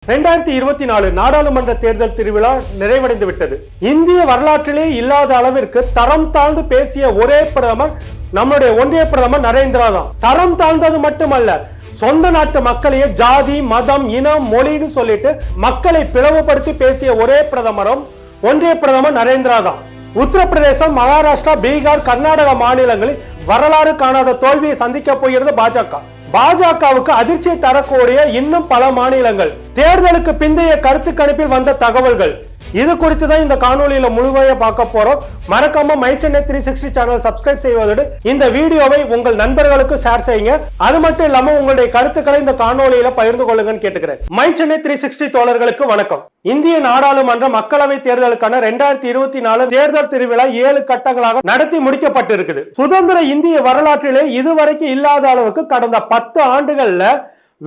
2024 நாடாளுமன்ற தேர்தல் திருவிழா நிறைவடைந்து விட்டது. இந்திய வரலாற்றிலே இல்லாத அளவிற்கு தரம் தாழ்ந்து பேசிய ஒரே பிரதமர் நம்முடைய ஒன்றிய பிரதமர் நரேந்திரா தான். தரம் தாழ்ந்தது மட்டுமல்ல, சொந்த நாட்டு மக்களையே ஜாதி, மதம், இனம், மொழின்னு சொல்லிட்டு மக்களை பிளவுபடுத்தி பேசிய ஒரே பிரதமரும் ஒன்றிய பிரதமர் நரேந்திரா தான். உத்தரப்பிரதேசம், மகாராஷ்டிரா, பீகார், கர்நாடக மாநிலங்களில் வரலாறு காணாத தோல்வியை சந்திக்க போகிறது பாஜக. பாஜகவுக்கு அதிர்ச்சியை தரக்கூடிய இன்னும் பல மாநிலங்கள். தேர்தலுக்கு பிந்தைய கருத்து கணிப்பில் வந்த தகவல்கள், இது குறித்து தான் இந்த காணொலியில முழுமையா பார்க்க போறோம். மறக்காம மை சென்னை 360 சேனல் சப்ஸ்கிரைப் செய்வதோடு இந்த வீடியோவை உங்கள் நண்பர்களுக்கு ஷேர் செய்யுங்க. அது மட்டும் இல்லாம உங்களுடைய கருத்துக்களை இந்த காணொலியில பகிர்ந்து கொள்ளுங்கன்னு கேட்டுக்கிறேன். மை சென்னை 360 தோழர்களுக்கு வணக்கம். இந்திய நாடாளுமன்ற மக்களவை தேர்தலுக்கான 2024 தேர்தல் திருவிழா 7 கட்டங்களாக நடத்தி முடிக்கப்பட்டிருக்குது. சுதந்திர இந்திய வரலாற்றிலே இதுவரைக்கும் இல்லாத அளவுக்கு கடந்த 10 ஆண்டுகள்ல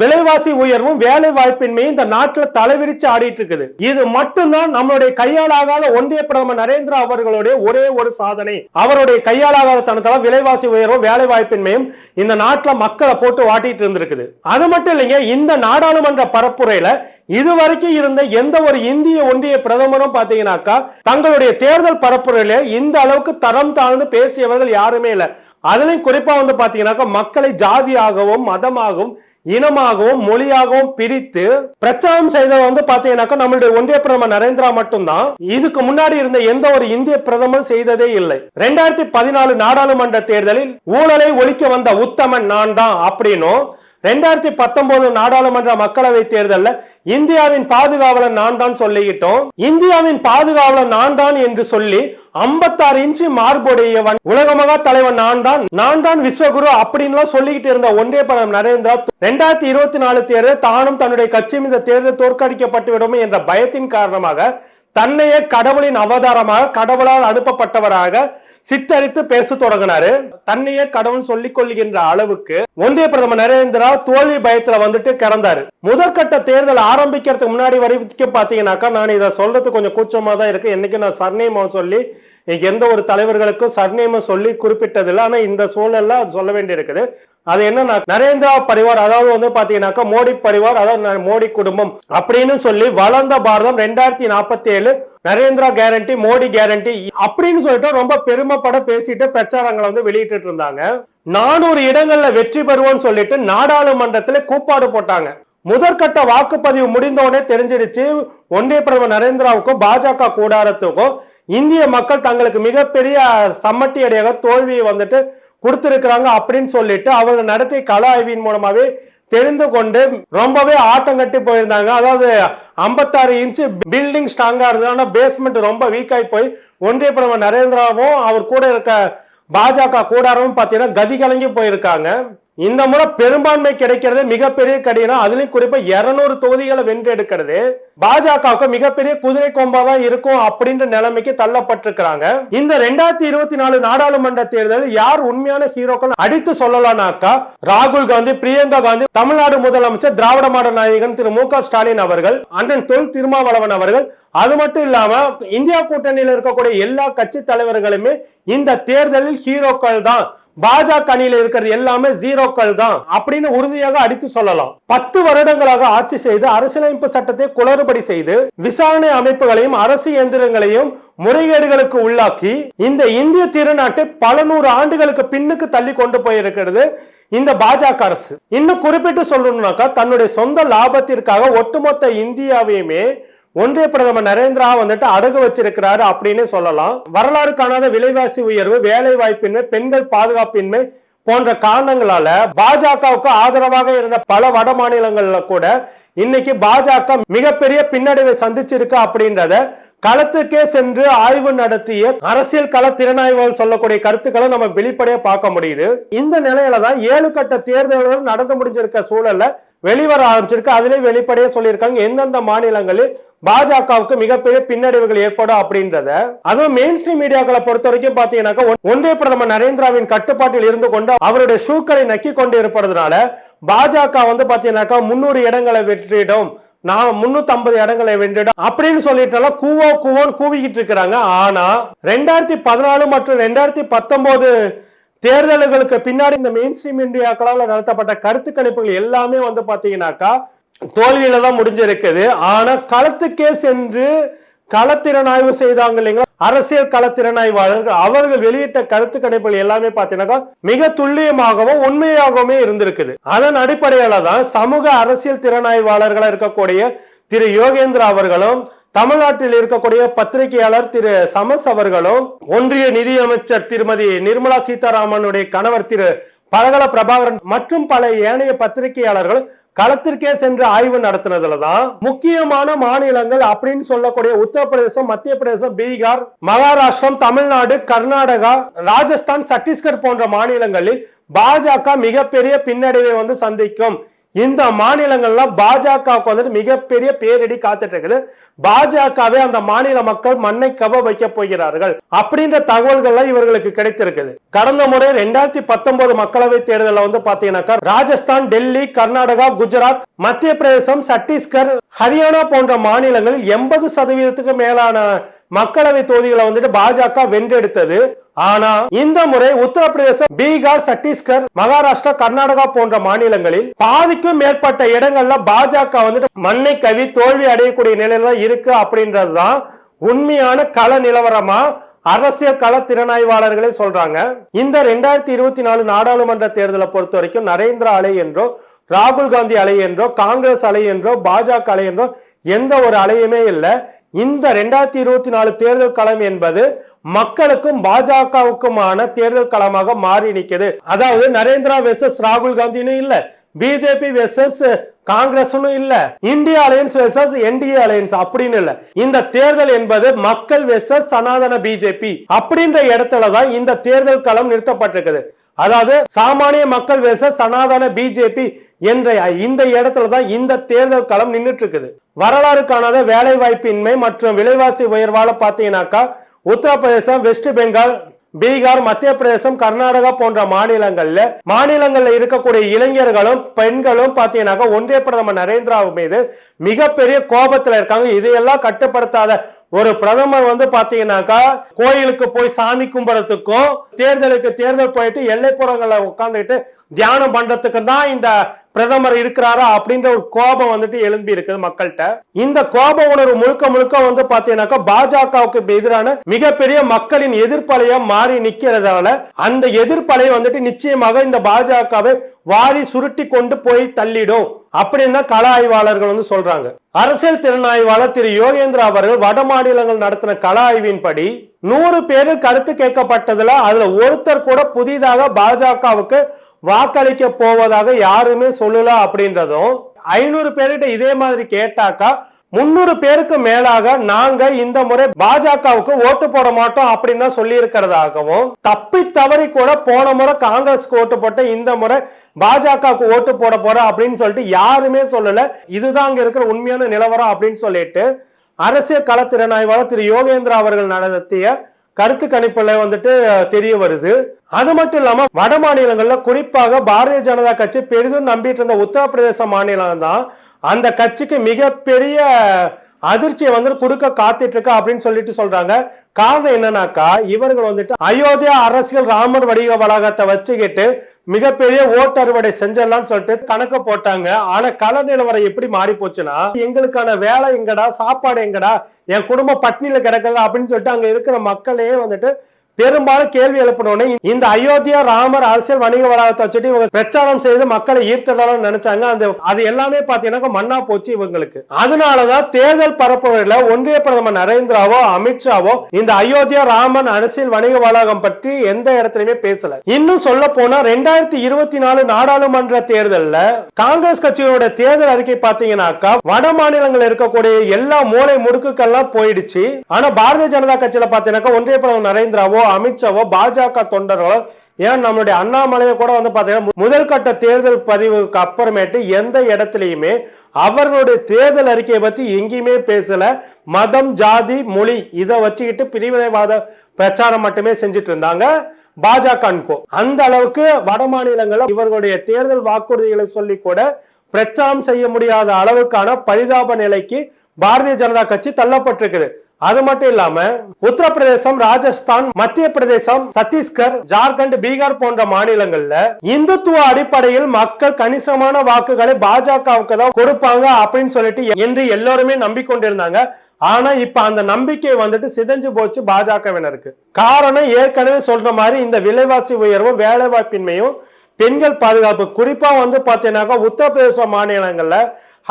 விலைவாசி உயர்வும் வேலை வாய்ப்பின்மையும் இந்த நாட்டில் தலைவிரிச்சு ஆடிட்டு இருக்குது. இது மட்டும்தான் நம்மளுடைய கையாளாகாத ஒன்றிய பிரதமர் நரேந்திரா அவர்களுடைய ஒரே ஒரு சாதனை. அவருடைய கையாளாகாத தனத்தால விலைவாசி உயர்வும் வேலை வாய்ப்பின்மையும் இந்த நாட்டில் மக்களை போட்டு வாட்டிட்டு இருந்திருக்குது. அது மட்டும் இல்லைங்க, இந்த நாடாளுமன்ற பரப்புரையில இதுவரைக்கும் இருந்த எந்த ஒரு இந்திய ஒன்றிய பிரதமரும் பாத்தீங்கன்னாக்கா தங்களுடைய தேர்தல் பரப்புரையில இந்த அளவுக்கு தரம் தாழ்ந்து பேசியவர்கள் யாருமே இல்லை. அதுலயும் குறிப்பா பாத்தீங்கன்னாக்கா மக்களை ஜாதியாகவும், மதமாகவும், இனமாகவும், மொழியாகவும் பிரித்து பிரச்சாரம் செய்தது பாத்தீங்கன்னாக்கா நம்மளுடைய ஒன்றிய பிரதமர் நரேந்திரா மட்டும்தான். இதுக்கு முன்னாடி இருந்த எந்த ஒரு இந்திய பிரதமர் செய்ததே இல்லை. 2014 நாடாளுமன்ற தேர்தலில் ஊழலை ஒழிக்க வந்த உத்தமன் நான் தான் அப்படின்னும், 2019 நாடாளுமன்ற மக்களவை தேர்தலில் இந்தியாவின் பாதுகாவலர் நான் தான் சொல்லிக்கிட்டோம். இந்தியாவின் பாதுகாவலர் நான் தான் என்று சொல்லி 56 இன்ச்சு மார்புடையவன் உலகமகா தலைவன் நான் தான் விஸ்வகுரு அப்படின்னு சொல்லிக்கிட்டு இருந்த ஒன்றிய பிரதமர் நரேந்திரா 2024 தேர்தல் தானும் தன்னுடைய கட்சியும் இந்த தேர்தல் தோற்கடிக்கப்பட்டு விடும் என்ற பயத்தின் காரணமாக தன்னையே கடவுளின் அவதாரமாக, கடவுளால் அனுப்பப்பட்டவராக சித்தரித்து பேச தொடங்கினாரு. தன்னையே கடவுள் சொல்லிக் கொள்கின்ற அளவுக்கு ஒன்றிய பிரதமர் நரேந்திரா தோல்வி பயத்துல கிறந்தாரு. முதற்கட்ட தேர்தல் ஆரம்பிக்கிறதுக்கு முன்னாடி வரைக்கும் பாத்தீங்கன்னாக்கா நான் இதை சொல்றது கொஞ்சம் கூச்சமா தான் இருக்கு. என்னைக்கு நான் சர்நேம சொல்லி எந்த ஒரு தலைவர்களுக்கும் சர்நேம சொல்லி குறிப்பிட்டதில்லை. ஆனா இந்த சூழல்ல அது சொல்ல வேண்டி இருக்குது. அது என்னன்னா நரேந்திரா பரிவார், அதாவது பாத்தீங்கன்னாக்கா மோடி பரிவார், அதாவது மோடி குடும்பம் அப்படின்னு சொல்லி வளர்ந்த பாரதம் 2047 நரேந்திரா கேரண்டி, மோடி கேரண்டி அப்படின்னு சொல்லிட்டு ரொம்ப பெருமைப்பட பேசிட்டு பிரச்சாரங்களை வெளியிட்டு இருந்தாங்க. 400 இடங்கள்ல வெற்றி பெறுவோம்னு சொல்லிட்டு நாடாளுமன்றத்துல கூப்பாடு போட்டாங்க. முதற்கட்ட வாக்குப்பதிவு முடிந்தோடனே தெரிஞ்சிடுச்சு ஒன்றிய பிரதமர் நரேந்திராவுக்கும் பாஜக கூடாரத்துக்கும் இந்திய மக்கள் தங்களுக்கு மிகப்பெரிய சம்மட்டி அடியாக தோல்வியை கொடுத்திருக்கிறாங்க அப்படின்னு சொல்லிட்டு அவங்க நடத்திய கள ஆய்வின் மூலமாவே தெரிந்து கொண்டு ரொம்பவே ஆட்டம் கட்டி போயிருந்தாங்க. அதாவது 56 இன்ச்சு பில்டிங் ஸ்ட்ராங்கா இருந்தது, பேஸ்மெண்ட் ரொம்ப வீக்காய் போய் ஒன்றிய பிரதமர் நரேந்திராவும் அவர் கூட இருக்க பாஜக கூடாரமும் பாத்தீங்கன்னா கதி கலங்கி போயிருக்காங்க. இந்த முறை பெரும்பான்மை கிடைக்கிறது மிகப்பெரிய கடினம். அதுலயும் குறிப்பா 200 தொகுதிகளை வென்றெடுக்கிறது பாஜகவுக்கு மிகப்பெரிய குதிரை கொம்பாதான் இருக்கும் அப்படின்ற நிலைமைக்கு தள்ளப்பட்டிருக்கிறாங்க. இந்த 2024 நாடாளுமன்ற தேர்தலில் யார் உண்மையான ஹீரோக்கள் அடித்து சொல்லலாம்னாக்கா ராகுல் காந்தி, பிரியங்கா காந்தி, தமிழ்நாடு முதலமைச்சர் திராவிட மாடல் நாயகன் திரு மு க ஸ்டாலின் அவர்கள், அண்ணன் தொல் திருமாவளவன் அவர்கள், அது மட்டும் இல்லாம இந்தியா கூட்டணியில் இருக்கக்கூடிய எல்லா கட்சி தலைவர்களுமே இந்த தேர்தலில் ஹீரோக்கள் தான். பாஜக அணியில் இருக்கிறது எல்லாமே ஜீரோக்கள் தான் அப்படின்னு உறுதியாக அடித்து சொல்லலாம். 10 வருடங்களாக ஆட்சி செய்து அரசியலமைப்பு சட்டத்தை குளறுபடி செய்து விசாரணை அமைப்புகளையும் அரசு இயந்திரங்களையும் முறைகேடுகளுக்கு உள்ளாக்கி இந்த இந்திய திருநாட்டை பல 100 ஆண்டுகளுக்கு பின்னுக்கு தள்ளி கொண்டு போயிருக்கிறது இந்த பாஜக அரசு. இன்னும் குறிப்பிட்டு சொல்லணும்னாக்கா தன்னுடைய சொந்த லாபத்திற்காக ஒட்டுமொத்த இந்தியாவையுமே ஒன்றிய பிரதமர் நரேந்திரா அடகு வச்சிருக்கிறாரு அப்படின்னு சொல்லலாம். வரலாறு காணாத விலைவாசி உயர்வு, வேலை வாய்ப்பின்மை, பெண்கள் பாதுகாப்பின்மை போன்ற காரணங்களால பாஜகவுக்கு ஆதரவாக இருந்த பல வட மாநிலங்கள்ல கூட இன்னைக்கு பாஜக மிகப்பெரிய பின்னடைவை சந்திச்சிருக்கு அப்படின்றத களத்துக்கே சென்று ஆய்வு நடத்திய அரசியல் கள திறனாய்வுகள் சொல்லக்கூடிய கருத்துக்களை நம்ம வெளிப்படையா பார்க்க முடியுது. இந்த நிலையில தான் 7 கட்ட தேர்தல்கள் நடந்து முடிஞ்சிருக்க சூழல்ல வெளிவர ஆரம்பிச்சிருக்கு. அதிலே வெளிப்படையா சொல்லியிருக்காங்க எந்தெந்த மாநிலங்களில் பாஜகவுக்கு மிகப்பெரிய பின்னடைவுகள் ஏற்படும் அப்படின்றத. அதுவும் மெயின் ஸ்ட்ரீம் மீடியாக்களை பொறுத்த வரைக்கும் பாத்தீங்கன்னாக்கா ஒன்றிய பிரதமர் நரேந்திராவின் கட்டுப்பாட்டில் இருந்து கொண்டு அவருடைய ஷூக்களை நக்கி கொண்டு இருப்பதனால பாஜக பாத்தீங்கன்னாக்கா 300 இடங்களை வெற்றிடும், நான் 350 இடங்களை வென்றிடும் அப்படின்னு சொல்லிட்டு கூவோன்னு கூவிக்கிட்டு இருக்கிறாங்க. ஆனா 2014 மற்றும் 2019 தேர்தல்களுக்கு பின்னாடி இந்த மெயின் ஸ்ட்ரீம் இந்தியாக்களால் நடத்தப்பட்ட கருத்து கணிப்புகள் எல்லாமே பாத்தீங்கன்னாக்கா தோல்வியில தான் முடிஞ்சிருக்குது. ஆனா களத்துக்கே சென்று களத்திறனாய்வு செய்தாங்க இல்லைங்களா, அரசியல் களத்திறனாய்வாளர்கள், அவர்கள் வெளியிட்ட கருத்து கணிப்புகள் எல்லாமே பாத்தீங்கன்னா மிக துல்லியமாகவும் உண்மையாகவுமே இருந்திருக்குது. அதன் அடிப்படையில தான் சமூக அரசியல் திறனாய்வாளர்களா இருக்கக்கூடிய திரு யோகேந்திரா அவர்களும், தமிழ்நாட்டில் இருக்கக்கூடிய பத்திரிகையாளர் திரு சமஸ் அவர்களும், ஒன்றிய நிதியமைச்சர் திருமதி நிர்மலா சீதாராமனுடைய கணவர் திரு பரகல பிரபாகரன் மற்றும் பல ஏனைய பத்திரிகையாளர்கள் களத்திற்கே சென்று ஆய்வு நடத்தினதுலதான் முக்கியமான மாநிலங்கள் அப்படின்னு சொல்லக்கூடிய உத்தரப்பிரதேசம், மத்திய பிரதேசம், பீகார், மகாராஷ்டிரம், தமிழ்நாடு, கர்நாடகா, ராஜஸ்தான், சத்தீஸ்கர் போன்ற மாநிலங்களில் பாஜக மிகப்பெரிய பின்னடைவை சந்திக்கும். இந்த மாநிலங்கள்லாம் பாஜகவுக்கு வந்துட்டு மிகப்பெரிய பேரிடி காத்துட்டு இருக்குது. பாஜகவே அந்த மாநில மக்கள் மண்ணை கவ வைக்க போகிறார்கள் அப்படின்ற தகவல்கள் இவர்களுக்கு கிடைத்திருக்குது. கடந்த முறை 2019 மக்களவை தேர்தலில் பாத்தீங்கன்னாக்கா ராஜஸ்தான், டெல்லி, கர்நாடகா, குஜராத், மத்திய பிரதேசம், சத்தீஸ்கர், ஹரியானா போன்ற மாநிலங்களில் 80% மேலான மக்களவை தொகுதிகளை பாஜக வென்றெடுத்தது. ஆனா இந்த முறை உத்தரப்பிரதேசம், பீகார், சத்தீஸ்கர், மகாராஷ்டிரா, கர்நாடகா போன்ற மாநிலங்களில் பாதிக்கும் மேற்பட்ட இடங்கள்ல பாஜக மண்ணை கவி தோல்வி அடையக்கூடிய நிலையில தான் இருக்கு அப்படின்றதுதான் உண்மையான கள நிலவரமா அரசியல் கள திறனாய்வாளர்களே சொல்றாங்க. இந்த 2024 நாடாளுமன்ற தேர்தலை பொறுத்த வரைக்கும் நரேந்திரா அலை என்றோ, ராகுல் காந்தி அலை என்றோ, காங்கிரஸ் அலை என்றோ, பாஜக அலை என்றோ எந்த ஒரு அலையுமே இல்லை. இந்த 2024 தேர்தல் களம் என்பது மக்களுக்கும் பாஜகவுக்குமான தேர்தல் களமாக மாறி நிற்கிறது. அதாவது நரேந்திரா வெர்சஸ் ராகுல் காந்தின்னு இல்ல, பிஜேபி வெர்சஸ் காங்கிரஸ் இல்ல, India alliance versus NDA alliance அப்படின்னு இல்ல. இந்த தேர்தல் என்பது மக்கள் வெர்சஸ் சனாதன பிஜேபி அப்படின்ற இடத்துலதான் இந்த தேர்தல் களம் நிறுத்தப்பட்டிருக்குது. அதாவது சாமானிய மக்கள் வெர்சஸ் சனாதன பிஜேபி என்ற இந்த இடத்துலதான் இந்த தேர்தல் களம் நின்றுட்டு இருக்குது. வரலாறு காணாத வேலை வாய்ப்பின்மை மற்றும் விலைவாசி உயர்வால பாத்தீங்கன்னாக்கா உத்தரப்பிரதேசம், வெஸ்ட் பெங்கால், பீகார், மத்திய பிரதேசம், கர்நாடகா போன்ற மாநிலங்கள்ல இருக்கக்கூடிய இளைஞர்களும் பெண்களும் பாத்தீங்கன்னாக்கா ஒன்றிய பிரதமர் நரேந்திரா மீது மிகப்பெரிய கோபத்துல இருக்காங்க. இதையெல்லாம் கட்டுப்படுத்தாத ஒரு பிரதமர் பாத்தீங்கன்னாக்கா கோயிலுக்கு போய் சாமி கும்பிடறதுக்கும் தேர்தல் போயிட்டு எல்லைப்புறங்களை உட்கார்ந்துட்டு தியானம் பண்றதுக்கு தான் இந்த பிரதமர் இருக்கிறாரா அப்படின்ற ஒரு கோபம் எழும்பி இருக்குது மக்கள்கிட்ட. இந்த கோப உணர்வு முழுக்க பாத்தீங்கன்னாக்கா பாஜகவுக்கு எதிரான மிகப்பெரிய மக்களின் எதிர்ப்பலையா மாறி நிக்கிறதால அந்த எதிர்ப்பலை நிச்சயமாக இந்த பாஜகவை வாரி சுருட்டி கொண்டு போய் தள்ளிடும் அப்படின்னு கள ஆய்வாளர்கள் சொல்றாங்க. அரசியல் திறனாய்வாளர் திரு யோகேந்திரா அவர்கள் வட மாநிலங்கள் நடத்தின கள ஆய்வின்படி 100 பேரில் கருத்து கேட்கப்பட்டதுல அதுல ஒருத்தர் கூட புதிதாக பாஜகவுக்கு வாக்களிக்க போவதாக யாருமே சொல்லல அப்படின்றதும், 500 பேர்கிட்ட இதே மாதிரி கேட்டாக்கா 300 பேருக்கு மேலாக நாங்க இந்த முறை பாஜகவுக்கு ஓட்டு போட மாட்டோம் அப்படின்னு தான் சொல்லி இருக்கிறதாகவும், தப்பி தவறி கூட போன முறை காங்கிரஸ்க்கு ஓட்டு போட்ட இந்த முறை பாஜகவுக்கு ஓட்டு போட போற அப்படின்னு சொல்லிட்டு யாருமே சொல்லல. இதுதான் அங்க இருக்கிற உண்மையான நிலவரம் அப்படின்னு சொல்லிட்டு அரசியல் களத்திறனாய்வாளர் திரு யோகேந்திரா அவர்கள் நடத்திய கருத்து கணிப்புல தெரிய வருது. அது மட்டும் இல்லாம வட மாநிலங்கள்ல குறிப்பாக பாரதிய ஜனதா கட்சி பெரிதும் நம்பிட்டு இருந்த உத்தரப்பிரதேச மாநிலம் தான் அந்த கட்சிக்கு மிகப்பெரிய அதிர்ச்சியை கொடுக்க காத்துட்டு இருக்கு அப்படின்னு சொல்றாங்க. காரணம் என்னன்னாக்கா இவர்கள் அயோத்தியா அரசியல் ராமர் வடிவ வளாகத்தை வச்சுக்கிட்டு மிகப்பெரிய ஓட்டு அறுவடை செஞ்சிடலாம்னு சொல்லிட்டு கணக்கு போட்டாங்க. ஆனா கள நிலவரம் எப்படி மாறி போச்சுன்னா, எங்களுக்கான வேலை எங்கடா, சாப்பாடு எங்கடா, என் குடும்பம் பட்னியில கிடக்குது அப்படின்னு சொல்லிட்டு அங்க இருக்கிற மக்களே பெரும்பாலும் கேள்வி எழுப்பினோடனே இந்த அயோத்தியா ராமர் அரசியல் வணிக வளாகத்தை வச்சுட்டு இவங்க பிரச்சாரம் செய்து மக்களை ஈர்த்தலாம் நினைச்சாங்க. அது எல்லாமே பாத்தீங்கன்னா மண்ணா போச்சு இவங்களுக்கு. அதனாலதான் தேர்தல் பரப்புரையில ஒன்றிய பிரதமர் நரேந்திராவோ அமித்ஷாவோ இந்த அயோத்தியா ராமன் அரசியல் வணிக வளாகம் பற்றி எந்த இடத்துலயுமே பேசல. இன்னும் சொல்ல போனா 2024 நாடாளுமன்ற தேர்தல்ல காங்கிரஸ் கட்சியோட தேர்தல் அறிக்கை பாத்தீங்கன்னாக்கா வட மாநிலங்கள் இருக்கக்கூடிய எல்லா மூளை முடுக்குகள்லாம் போயிடுச்சு. ஆனா பாரதிய ஜனதா கட்சியில பாத்தீங்கன்னா ஒன்றிய பிரதமர் நரேந்திராவோ அமித்ஷாவோ பாஜக தொண்டர்களோ ஏன் நம்மளுடைய அண்ணாமலையை கூட பாத்தீங்கன்னா முதல் கட்ட தேர்தல் பதிவுக்கு அப்புறமேட்டு எந்த இடத்துலயுமே அவர்களுடைய தேர்தல் அறிக்கையை பத்தி எங்கேயுமே பேசல. மதம், ஜாதி, மொழி இதை வச்சுக்கிட்டு பிரிவினைவாத பிரச்சாரம் மட்டுமே செஞ்சுட்டு இருந்தாங்க பாஜக. அந்த அளவுக்கு வட மாநிலங்கள் இவர்களுடைய தேர்தல் வாக்குறுதிகளை சொல்லி கூட பிரச்சாரம் செய்ய முடியாத அளவுக்கான பரிதாப நிலைக்கு பாரதிய ஜனதா கட்சி தள்ளப்பட்டிருக்குது. அது மட்டும் இல்லாம உத்தரப்பிரதேசம், ராஜஸ்தான், மத்திய பிரதேசம், சத்தீஸ்கர், ஜார்க்கண்ட், பீகார் போன்ற மாநிலங்கள்ல இந்துத்துவ அடிப்படையில் மக்கள் கணிசமான வாக்குகளை பாஜகவுக்கு தான் கொடுப்பாங்க அப்படின்னு சொல்லிட்டு என்று எல்லாருமே நம்பிக்கொண்டிருந்தாங்க. ஆனா இப்ப அந்த நம்பிக்கை வந்துட்டு சிதைஞ்சு போச்சு பாஜகவினருக்கு. காரணம் ஏற்கனவே சொல்ற மாதிரி இந்த விலைவாசி உயர்வும் வேலை வாய்ப்பின்மையும் பெண்கள் பாதுகாப்பு. குறிப்பா வந்து பாத்தீங்கன்னாக்கா உத்தரப்பிரதேச மாநிலங்கள்ல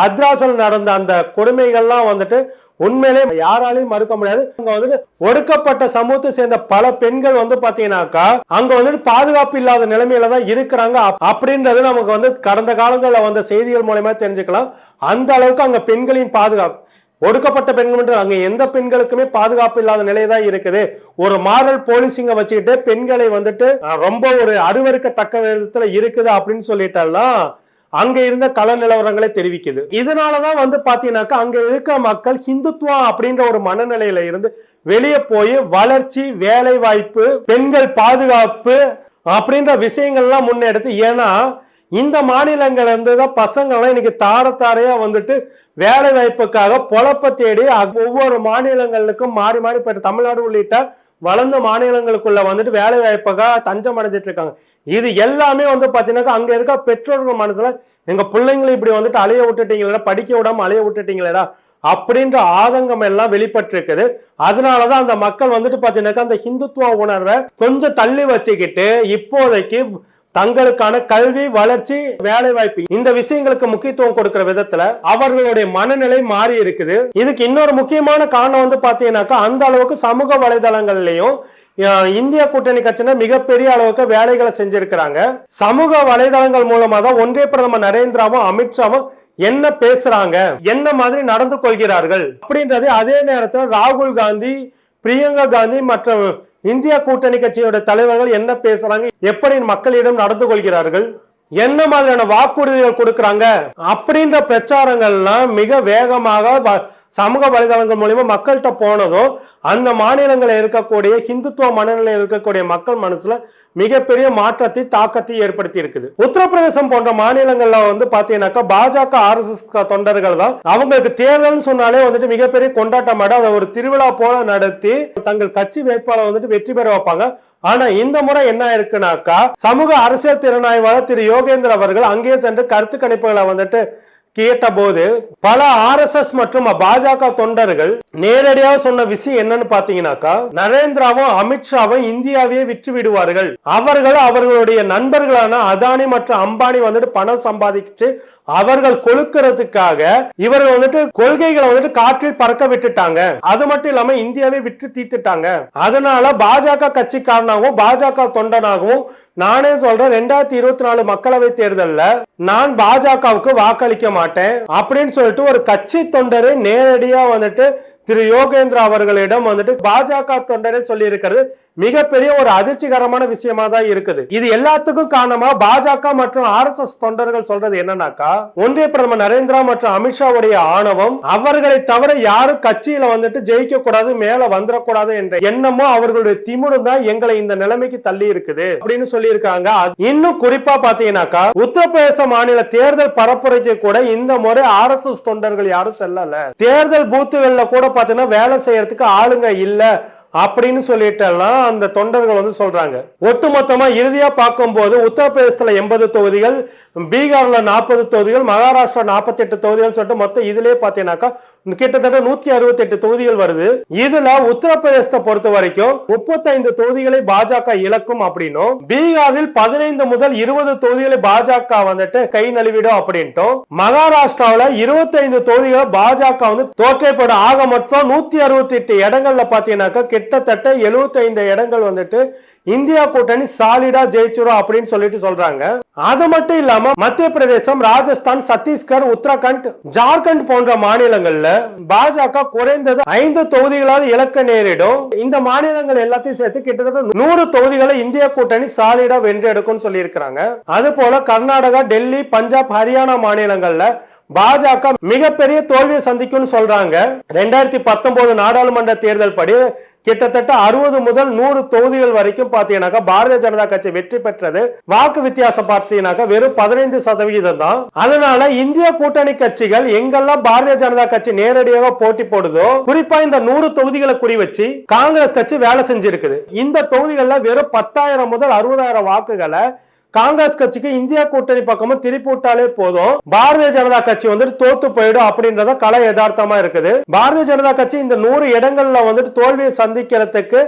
ஹத்ராஸில் நடந்த அந்த கொடுமைகள்லாம் வந்துட்டு உண்மையிலே யாராலையும் மறுக்க முடியாது. அங்க வந்துட்டு ஒடுக்கப்பட்ட சமூகத்தை சேர்ந்த பல பெண்கள் வந்து பாத்தீங்கன்னாக்கா அங்க வந்துட்டு பாதுகாப்பு இல்லாத நிலைமையில தான் இருக்கிறாங்க அப்படின்றது நமக்கு வந்து கடந்த காலங்களில் வந்த செய்திகள் மூலமா தெரிஞ்சுக்கலாம். அந்த அளவுக்கு அங்க பெண்களின் பாதுகாப்பு, ஒடுக்கப்பட்ட பெண்கள் அங்க எந்த பெண்களுக்குமே பாதுகாப்பு இல்லாத நிலைதான் இருக்குது. ஒரு மாரல் போலீசிங்க வச்சுக்கிட்டு பெண்களை வந்துட்டு ரொம்ப ஒரு அருவருக்கத்தக்க விதத்துல இருக்குது அப்படின்னு சொல்லிட்டாலாம் அங்க இருந்த கள நிலவரங்களை தெரிவிக்குது. இதனாலதான் வந்து பாத்தீங்கன்னாக்கா அங்க இருக்க மக்கள் ஹிந்துத்துவம் அப்படின்ற ஒரு மனநிலையில இருந்து வெளியே போய் வளர்ச்சி, வேலை வாய்ப்பு, பெண்கள் பாதுகாப்பு அப்படின்ற விஷயங்கள்லாம் முன்னெடுத்து, ஏன்னா இந்த மாநிலங்கள்ல இருந்துதான் பசங்கள்லாம் இன்னைக்கு தாரையா வந்துட்டு வேலை வாய்ப்புக்காக பொழப்ப தேடி ஒவ்வொரு மாநிலங்களுக்கும் மாறி மாறி போயிட்டு தமிழ்நாடு உள்ளிட்ட வளர்ந்த மாநிலங்களுக்குள்ள வந்துட்டு வேலை வாய்ப்புக்காக தஞ்சம் அடைஞ்சிட்டு இருக்காங்க. இது எல்லாமே வந்து பாத்தீங்கன்னா அங்க இருக்க பெற்றோர்கள் மனசுல எங்க பிள்ளைங்களை இப்படி வந்துட்டு அலைய விட்டுட்டீங்களா, படிக்க விடாம அலைய விட்டுட்டீங்களா அப்படின்ற ஆதங்கம் எல்லாம் வெளிப்பட்டு இருக்குது. அதனாலதான் அந்த மக்கள் வந்துட்டு பாத்தீங்கன்னாக்கா அந்த ஹிந்துத்துவ உணர்வை கொஞ்சம் தள்ளி வச்சுக்கிட்டு இப்போதைக்கு தங்களுக்கான கல்வி, வளர்ச்சி, வேலை வாய்ப்பு இந்த விஷயங்களுக்கு முக்கியத்துவம் கொடுக்கிற விதத்துல அவர்களுடைய மனநிலை மாறி இருக்குது. இதுக்கு இன்னொரு முக்கியமான காரணம் வந்து பாத்தீங்கன்னாக்கா அந்த அளவுக்கு சமூக வலைதளங்கள்லயும் இந்திய கூட்டணி கட்சியினர் மிகப்பெரிய அளவுக்கு வேலைகளை செஞ்சிருக்கிறாங்க. சமூக வலைதளங்கள் மூலமா தான் ஒன்றிய பிரதமர் நரேந்திராவும் அமித்ஷாவும் என்ன பேசுறாங்க, என்ன மாதிரி நடந்து கொள்கிறார்கள் அப்படின்றது. அதே நேரத்தில் ராகுல் காந்தி, பிரியங்கா காந்தி மற்றும் இந்திய கூட்டணி கட்சியோட தலைவர்கள் என்ன பேசுறாங்க, எப்படி மக்களிடம் நடந்து கொள்கிறார்கள், என்ன மாதிரியான வாக்குறுதிகள் கொடுக்கறாங்க அப்படின்ற பிரச்சாரங்கள்லாம் மிக வேகமாக சமூக வலைதளங்கள் மூலமா மக்கள்கிட்ட போனதோ அந்த மாநிலங்களில் இருக்கக்கூடிய ஹிந்துத்துவ மனநிலையில் இருக்கக்கூடிய மக்கள் மனசுல மிகப்பெரிய மாற்றத்தை, தாக்கத்தை ஏற்படுத்தி இருக்குது. உத்தரப்பிரதேசம் போன்ற மாநிலங்கள்ல வந்து பாத்தீங்கன்னாக்கா பாஜக, RSS தொண்டர்கள் தான் அவங்களுக்கு தேர்தல் சொன்னாலே வந்துட்டு மிகப்பெரிய கொண்டாட்டம், அதை ஒரு திருவிழா போல நடத்தி தங்கள் கட்சி வேட்பாளர் வந்துட்டு வெற்றி பெற வைப்பாங்க. ஆனா இந்த முறை என்ன இருக்குனாக்கா சமூக அரசியல் திறனாய்வாளர் திரு யோகேந்திர அவர்கள் அங்கே சென்று கருத்து கணிப்புகளை வந்துட்டு கேட்ட போது பல RSS மற்றும் பாஜக தொண்டர்கள் நேரடியாக சொன்ன விஷயம் என்னன்னு பாத்தீங்கன்னாக்கா நரேந்திராவும் அமித்ஷாவும் இந்தியாவையே விற்று விடுவார்கள், அவர்கள் அவர்களுடைய நண்பர்களான அதானி மற்றும் அம்பானி வந்துட்டு பணம் சம்பாதிச்சு அவர்கள் கொழுக்கிறதுக்காக இவர்கள் வந்துட்டு கொள்கைகளை வந்துட்டு காற்றில் பறக்க விட்டுட்டாங்க. அது மட்டும் இல்லாம இந்தியாவை விற்று தீர்த்துட்டாங்க. அதனால பாஜக கட்சிக்காரனாகவும் பாஜக தொண்டனாகவும் நானே சொல்றேன், 2024 மக்களவை தேர்தல்ல நான் பாஜகவுக்கு வாக்களிக்க மாட்டேன் அப்படின்னு சொல்லிட்டு ஒரு கட்சி தொண்டரை நேரடியா வந்துட்டு திரு யோகேந்திரா அவர்களிடம் வந்துட்டு பாஜக தொண்டரை சொல்லி இருக்கிறது மிகப்பெரிய ஒரு அதிர்ச்சிகரமான விஷயமா தான் இருக்குது. இது எல்லாத்துக்கும் காரணமா பாஜக மற்றும் RSS தொண்டர்கள் சொல்றது என்னன்னாக்கா ஒன்றிய பிரதமர் நரேந்திரா மற்றும் அமித்ஷாவுடைய ஆணவம், அவர்களை தவிர யாரும் கட்சியில வந்துட்டு ஜெயிக்க கூடாது, மேல வந்துடக்கூடாது என்ற எண்ணமோ அவர்களுடைய திமிரும் தான் எங்களை இந்த நிலைமைக்கு தள்ளி இருக்குது அப்படின்னு சொல்லி இருக்காங்க. இன்னும் குறிப்பா பாத்தீங்கன்னாக்கா உத்தரப்பிரதேச மாநில தேர்தல் பரப்புரைக்கு கூட இந்த முறை RSS தொண்டர்கள் யாரும் செல்லல. தேர்தல் பூத்துகள்ல கூட பாத்தீங்கன்னா வேலை செய்யறதுக்கு ஆளுங்க இல்ல அப்படின்னு சொல்லிட்டு எல்லாம் அந்த தொண்டர்கள் வந்து சொல்றாங்க. ஒட்டுமொத்தமா இறுதியா பார்க்கும் போது உத்தரப்பிரதேசத்துல 80 தொகுதிகள், பீகார்ல 40 தொகுதிகள், மகாராஷ்டிரா 48 தொகுதிகள் சொல்லிட்டு மொத்தம் இதுலயே பாத்தீங்கன்னாக்கா கிட்டத்தட்ட 168 தொகுதிகள் வருது. இதுல உத்தரப்பிரதேசத்தை பொறுத்த வரைக்கும் 35 தொகுதிகளை பாஜக இழக்கும் அப்படின்னும், பீகாரில் 15 முதல் 20 தொகுதிகளை பாஜக வந்துட்டு கை நழுவிடும் அப்படின்ட்டும், மகாராஷ்டிராவில 25 தொகுதிகளை பாஜக வந்து தோற்றைப்படும். ஆக மொத்தம் 168 இடங்கள்ல பாத்தீங்கன்னாக்கா கிட்டத்தட்ட 75 இடங்கள் வந்துட்டு இந்தியா கூட்டணி சாலிடா ஜெயிச்சிரும் அப்படின்னு சொல்லிட்டு சொல்றாங்க. அது மட்டும் இல்லாம மத்திய பிரதேசம், ராஜஸ்தான், சத்தீஸ்கர், உத்தரகாண்ட், ஜார்க்கண்ட் போன்ற மாநிலங்கள்ல பாஜக குறைந்தது 5 தொகுதிகளாவது இழக்க நேரிடும். இந்த மாநிலங்கள் எல்லாத்தையும் சேர்த்து கிட்டத்தட்ட 100 தொகுதிகளை இந்திய கூட்டணி சாலிடா வென்றெடுக்கும் சொல்லி இருக்கிறாங்க. அது போல கர்நாடகா, டெல்லி, பஞ்சாப், ஹரியானா மாநிலங்கள்ல பாஜக மிகப்பெரிய தோல்வியை சந்திக்கும்னு சொல்றாங்க. 2019 நாடாளுமன்ற தேர்தல் படி கிட்டத்தட்ட 60 முதல் 100 தொகுதிகள் வரைக்கும் பாத்தீங்கன்னாக்கா பாரதிய ஜனதா கட்சி வெற்றி பெற்றது. வாக்கு வித்தியாசம் பார்த்தீங்கன்னாக்கா வெறும் 15% தான். அதனால இந்திய கூட்டணி கட்சிகள் எங்கெல்லாம் பாரதிய ஜனதா கட்சி நேரடியாக போட்டி போடுதோ, குறிப்பா இந்த 100 தொகுதிகளை குறி வச்சு காங்கிரஸ் கட்சி வேலை செஞ்சிருக்குது. இந்த தொகுதிகள்ல வெறும் 10,000 முதல் 60,000 வாக்குகளை காங்கிரஸ் கட்சிக்கு இந்தியா கூட்டணி பக்கமும் திருப்பி விட்டாலே போதும், பாரதிய ஜனதா கட்சி வந்துட்டு தோத்து போயிடும் அப்படின்றத கலை யதார்த்தமா இருக்குது. பாரதிய ஜனதா கட்சி இந்த 100 இடங்கள்ல வந்துட்டு தோல்வியை சந்திக்கிறதுக்கு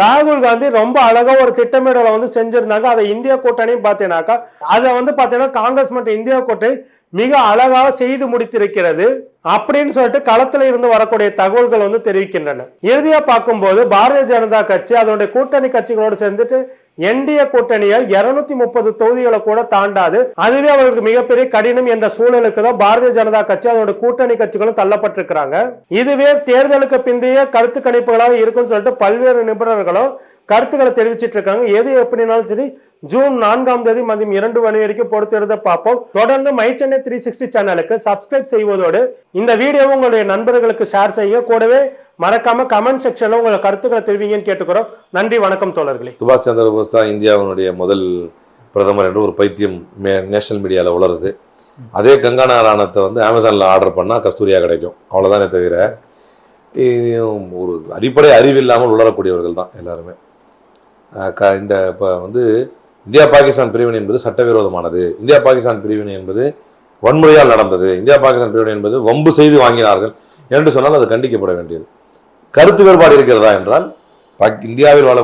ராகுல் காந்தி ரொம்ப அழகா ஒரு திட்டமிடலை வந்து செஞ்சிருந்தாங்க. அதை இந்தியா கூட்டணியும் பார்த்தீங்கன்னாக்கா அதை வந்து பார்த்தீங்கன்னா காங்கிரஸ் மற்றும் இந்தியா கூட்டணி மிக அழகாக செய்து முடித்திருக்கிறது அப்படின்னு சொல்லிட்டு களத்துல இருந்து வரக்கூடிய தகவல்கள் வந்து தெரிவிக்கின்றன. இறுதியா பார்க்கும்போது பாரதிய ஜனதா கட்சி அதனுடைய கூட்டணி கட்சிகளோடு சேர்ந்துட்டு என்டிஏ கூட்டணியை 230 தொகுதிகளை கூட தாண்டாது. அதுவே அவர்களுக்கு மிகப்பெரிய கடினம் என்ற சூழலுக்கு தான் பாரதிய ஜனதா கட்சி அதோட கூட்டணி கட்சிகளும் தள்ளப்பட்டிருக்கிறாங்க. இதுவே தேர்தலுக்கு பிந்தைய கருத்து கணிப்புகளாக இருக்குன்னு சொல்லிட்டு பல்வேறு நிபுணர்களும் கருத்துக்களை தெரிவிச்சிட்டு இருக்காங்க. எது எப்படினாலும் சரி, ஜூன் 4ஆம் தேதி மதியம் 2 மணி வரைக்கும் பொறுத்திருந்த பார்ப்போம். தொடர்ந்து மை சென்னை 360 சேனலுக்கு சப்ஸ்கிரைப் செய்வதோடு இந்த வீடியோவை உங்களுடைய நண்பர்களுக்கு ஷேர் செய்ய, கூடவே மறக்காம கமெண்ட் செக்ஷன்ல உங்க கருத்துக்களை தெரிவிங்கன்னு கேட்டுக்கிறோம். நன்றி, வணக்கம் தோழர்களே. சுபாஷ் சந்திர போஸ் தான் இந்தியாவினுடைய முதல் பிரதமர் என்று ஒரு பைத்தியம் நேஷனல் மீடியாவில் உளருது. அதே கங்கானா ராணத்தை வந்து அமேசானில் ஆர்டர் பண்ணால் கஸ்தூரியா கிடைக்கும், அவ்வளோதானே தவிர ஒரு அடிப்படை அறிவில்லாமல் உளரக்கூடியவர்கள் தான் எல்லாருமே. இந்த இப்போ வந்து இந்தியா பாகிஸ்தான் பிரிவினை என்பது சட்டவிரோதமானது, இந்தியா பாகிஸ்தான் பிரிவினை என்பது வன்முறையால் நடந்தது, இந்தியா பாகிஸ்தான் பிரிவினை என்பது வம்பு செய்து வாங்கினார்கள் என்று சொன்னால் அது கண்டிக்கப்பட வேண்டியது. கருத்து வேறுபாடு இருக்கிறதா என்றால் இந்தியாவில் வாழ